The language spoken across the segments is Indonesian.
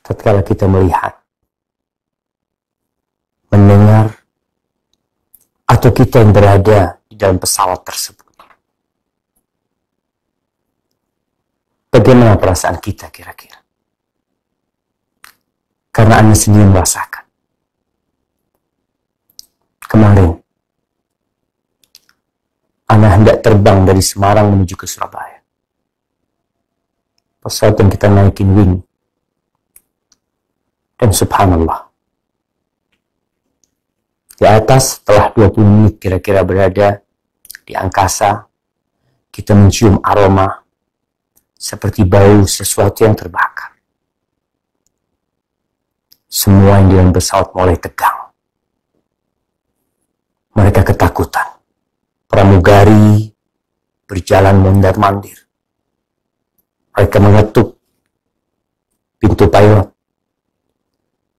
tatkala kita melihat, mendengar, atau kita yang berada di dalam pesawat tersebut. Bagaimana perasaan kita kira-kira? Karena Anda sendiri merasakan. Kemarin, Anda hendak terbang dari Semarang menuju ke Surabaya. Pesawat yang kita naikin wing. Dan subhanallah, di atas setelah 20 menit kira-kira berada di angkasa, kita mencium aroma seperti bau sesuatu yang terbakar. Semua yang di dalam pesawat mulai tegang. Mereka ketakutan. Pramugari berjalan mondar-mandir. Mereka mengetuk pintu pilot,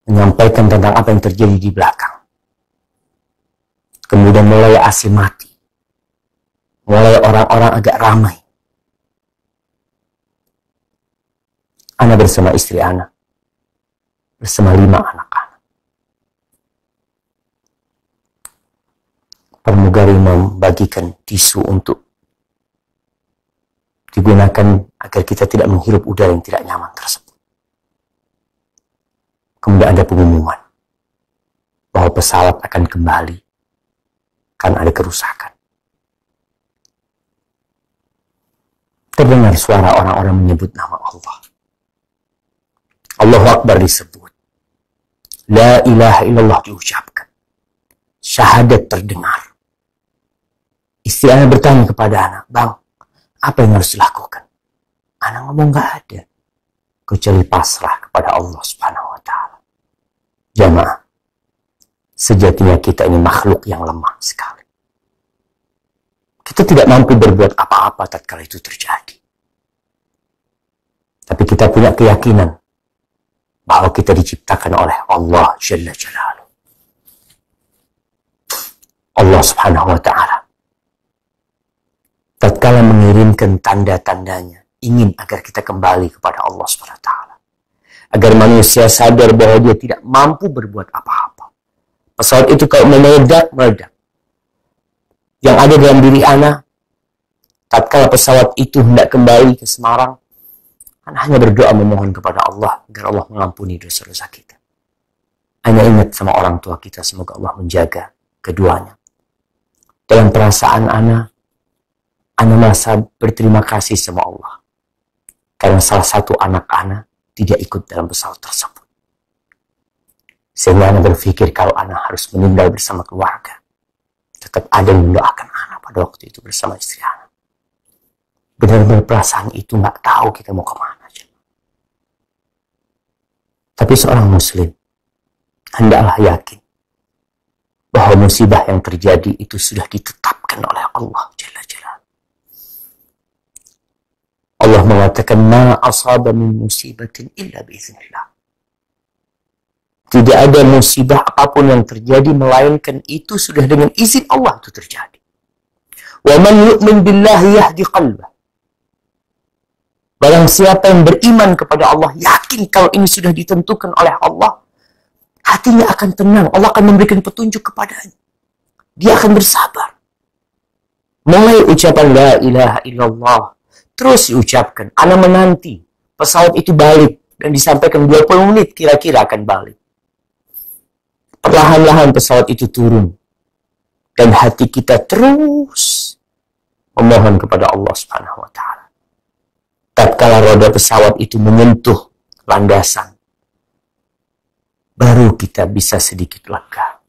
menyampaikan tentang apa yang terjadi di belakang. Kemudian mulai AC mati. Mulai orang-orang agak ramai. Ana bersama istri Ana, bersama 5 anak-anak. Pramugari membagikan tisu untuk digunakan agar kita tidak menghirup udara yang tidak nyaman tersebut. Kemudian ada pengumuman bahwa pesawat akan kembali karena ada kerusakan. Terdengar suara orang-orang menyebut nama Allah. Allahu Akbar disebut. La ilaha illallah diucapkan. Syahadat terdengar. Istri Ana bertanya kepada anak, "Bang, apa yang harus dilakukan?" Anak ngomong, "Gak ada. Kecuali pasrah kepada Allah Subhanahu wa Ta'ala." Jamaah, sejatinya kita ini makhluk yang lemah sekali. Kita tidak mampu berbuat apa-apa tatkala itu terjadi. Tapi kita punya keyakinan bahwa kita diciptakan oleh Allah Jalla Jalaluhu. Allah Subhanahu wa Ta'ala tatkala mengirimkan tanda-tandanya, ingin agar kita kembali kepada Allah Subhanahu wa Ta'ala. Agar manusia sadar bahwa dia tidak mampu berbuat apa-apa. Pesawat itu kalau meledak, meledak. Yang ada dalam diri Ana, tatkala pesawat itu hendak kembali ke Semarang, Ana hanya berdoa memohon kepada Allah agar Allah mengampuni dosa-dosa kita. Hanya ingat sama orang tua kita, semoga Allah menjaga keduanya. Dalam perasaan Ana merasa berterima kasih sama Allah. Karena salah satu anak Ana tidak ikut dalam pesawat tersebut. Sehingga Ana berpikir kalau Ana harus meninggal bersama keluarga, tetap ada yang mendoakan Ana pada waktu itu bersama istri Ana. Benar-benar perasaan itu nggak tahu kita mau kemana. Tapi seorang muslim hendaklah yakin bahwa musibah yang terjadi itu sudah ditetapkan oleh Allah Jalla Jalaluhu. Allah mengatakan, "Ma asaba min musibatin illa biiznillah." Tidak ada musibah apapun yang terjadi melainkan itu sudah dengan izin Allah itu terjadi. Wa man yu'min billahi yahdi qalbah. Barang siapa yang beriman kepada Allah, yakin kalau ini sudah ditentukan oleh Allah, hatinya akan tenang. Allah akan memberikan petunjuk kepadanya. Dia akan bersabar. Mulai ucapan la ilaha illallah, terus diucapkan. Ana menanti pesawat itu balik dan disampaikan 20 menit kira-kira akan balik. Perlahan-lahan pesawat itu turun. Dan hati kita terus memohon kepada Allah Subhanahu wa Ta'ala. Tatkala roda pesawat itu menyentuh landasan, baru kita bisa sedikit lega.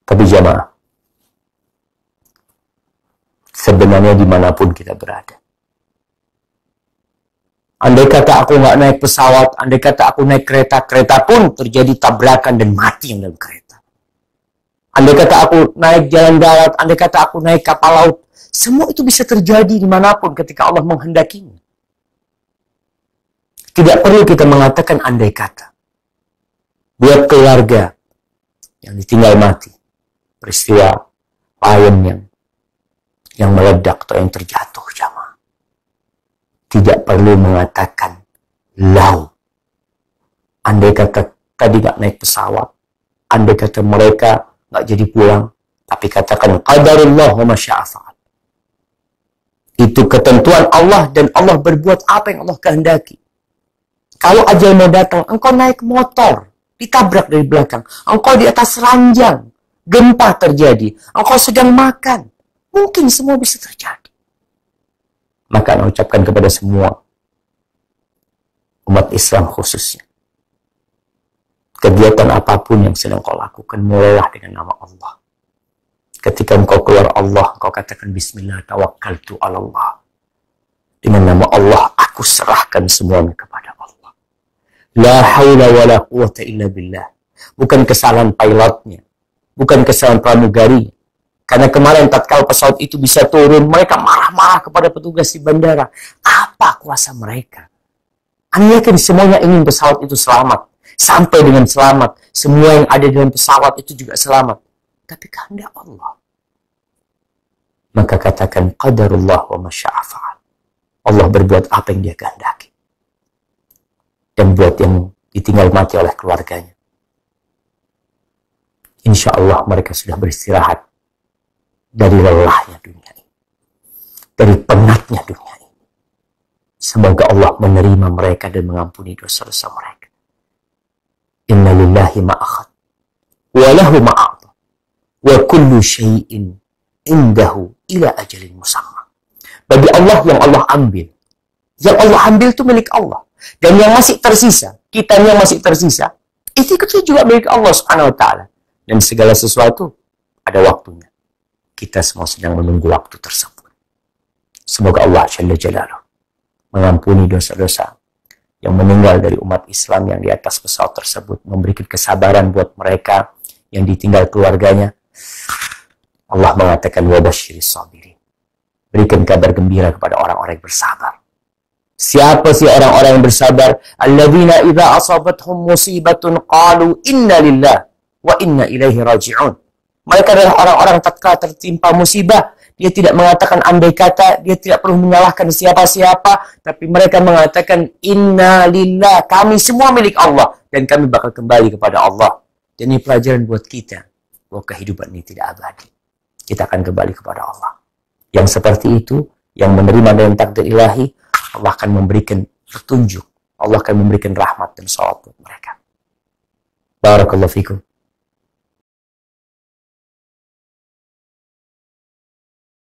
Tapi jamaah, sebenarnya dimanapun kita berada, andai kata aku nggak naik pesawat, andai kata aku naik kereta, kereta pun terjadi tabrakan dan mati yang dalam kereta. Andai kata aku naik jalan darat, andai kata aku naik kapal laut, semua itu bisa terjadi dimanapun ketika Allah menghendakinya. Tidak perlu kita mengatakan andai kata. Buat keluarga yang ditinggal mati, peristiwa lion yang meledak atau yang terjatuh, jamaah, tidak perlu mengatakan Lau, andai kata tadi nggak naik pesawat, andai kata mereka nggak jadi pulang, tapi katakan qadarullah wa ma syaa fa'al. Itu ketentuan Allah dan Allah berbuat apa yang Allah kehendaki. Kalau ajal mau datang, engkau naik motor, ditabrak dari belakang, engkau di atas ranjang, gempa terjadi, engkau sedang makan, mungkin semua bisa terjadi. Maka saya ucapkan kepada semua umat Islam khususnya, kegiatan apapun yang sedang kau lakukan, mulailah dengan nama Allah. Ketika engkau keluar Allah, engkau katakan bismillah tawakkaltu ala Allah. Dengan nama Allah, aku serahkan semuanya kepada Allah. La haula wa la quwata illa billah. Bukan kesalahan pilotnya, bukan kesalahan pramugari. Karena kemarin tatkala pesawat itu bisa turun, mereka marah-marah kepada petugas di bandara. Apa kuasa mereka? Anda yakin semuanya ingin pesawat itu selamat. Sampai dengan selamat. Semua yang ada dalam pesawat itu juga selamat. Tapi kehendak Allah. Maka katakan qadarullah wa ma syaa fa'al. Allah berbuat apa yang dia kehendaki. Dan buat yang ditinggal mati oleh keluarganya, insya Allah mereka sudah beristirahat dari lelahnya dunia ini, dari penatnya dunia ini. Semoga Allah menerima mereka dan mengampuni dosa-dosa mereka. Inna lillahi ma'akhad wa lahu ma'ata wa kullu syai'in indahu ila ajalin musamma. Bagi Allah yang Allah ambil, yang Allah ambil itu milik Allah, dan yang masih tersisa, kitanya masih tersisa, itu juga milik Allah Subhanahu wa taala. Dan segala sesuatu ada waktunya. Kita semua sedang menunggu waktu tersebut. Semoga Allah Jalla Jalaluhu mengampuni dosa-dosa yang meninggal dari umat Islam yang di atas pesawat tersebut, memberikan kesabaran buat mereka yang ditinggal keluarganya. Allah mengatakan wabasyiris sabirin. Berikan kabar gembira kepada orang-orang yang bersabar. Siapa sih orang-orang yang bersabar? Alladzina idza asabathum musibatun qalu inna lillahi wa inna ilaihi raji'un. Mereka adalah orang-orang tatkala tertimpa musibah, dia tidak mengatakan andai kata, dia tidak perlu menyalahkan siapa-siapa, tapi mereka mengatakan inna lillah, kami semua milik Allah dan kami bakal kembali kepada Allah. Dan ini pelajaran buat kita bahwa kehidupan ini tidak abadi. Kita akan kembali kepada Allah. Yang seperti itu, yang menerima dengan takdir ilahi, Allah akan memberikan petunjuk, Allah akan memberikan rahmat dan salawat buat mereka. Barakallahu fikum.